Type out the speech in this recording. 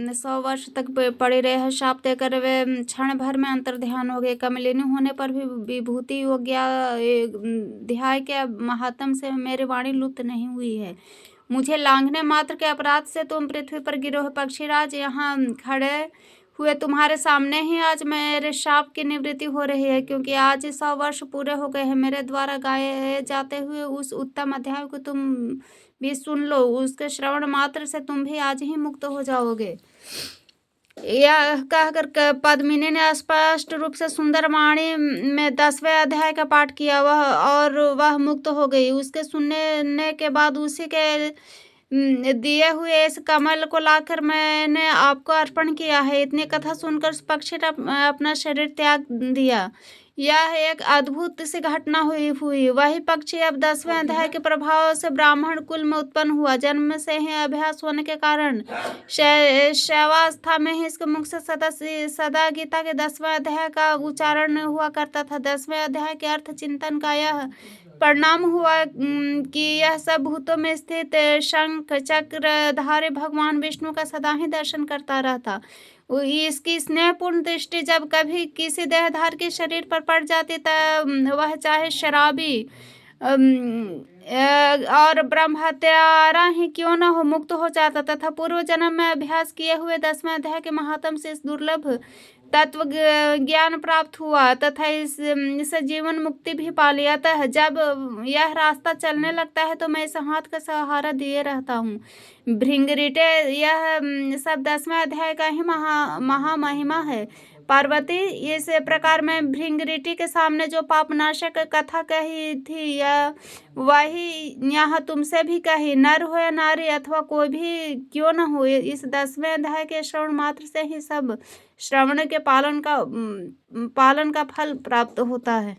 100 वर्ष तक पड़े रहे, शाप देकर वे क्षण भर में अंतर्ध्यान हो गए। कमलिनी होने पर भी विभूति योग्या ध्याय के महात्म से मेरी वाणी लुप्त नहीं हुई है। मुझे लांघने मात्र के अपराध से तुम पृथ्वी पर गिरे हो। पक्षीराज, यहाँ खड़े हुए तुम्हारे सामने ही आज मेरे शाप की निवृत्ति हो रही है, क्योंकि आज 100 वर्ष पूरे हो गए हैं। मेरे द्वारा गाए जाते हुए उस उत्तम अध्याय को तुम भी सुन लो। उसके श्रवण मात्र से तुम भी आज ही मुक्त हो जाओगे। यह कहकर पद्मिनी ने स्पष्ट रूप से सुंदर वाणी में 10वें अध्याय का पाठ किया वह मुक्त हो गई। उसके सुनने के बाद उसी के दिए हुए इस कमल को लाकर मैंने आपको अर्पण किया है। इतनी कथा सुनकर पक्षी ने अपना शरीर त्याग दिया। यह एक अद्भुत सी घटना हुई। वही पक्षी अब 10वें अध्याय के प्रभाव से ब्राह्मण कुल में उत्पन्न हुआ। जन्म से ही अभ्यास होने के कारण शैवावस्था में ही इसके मुख से सदा गीता के 10वें अध्याय का उच्चारण हुआ करता था। 10वें अध्याय के अर्थ चिंतन का यह परिणाम हुआ कि यह सब भूतों में स्थित शंख चक्रधारी भगवान विष्णु का सदा ही दर्शन करता रहता। इसकी स्नेहपूर्ण दृष्टि जब कभी किसी देहधार के शरीर पर पड़ जाती तब वह चाहे शराबी और ब्रह्मत्यारा ही क्यों न हो, मुक्त हो जाता तथा पूर्व जन्म में अभ्यास किए हुए 10वें अध्याय के महात्म से इस दुर्लभ तत्व ज्ञान प्राप्त हुआ तथा इसे जीवन मुक्ति भी पा लिया। अतः जब यह रास्ता चलने लगता है तो मैं इस हाथ का सहारा दिए रहता हूँ। भृंगरीटे, यह सब 10वें अध्याय का ही महामहिमा है। पार्वती, इस प्रकार मैं भृंगरीटी के सामने जो पापनाशक कथा कही थी यह वही यहाँ तुमसे भी कही। नर हो या नारी अथवा कोई भी क्यों न हो, इस 10वें अध्याय के श्रवण मात्र से ही सब श्रवण के पालन का फल प्राप्त होता है।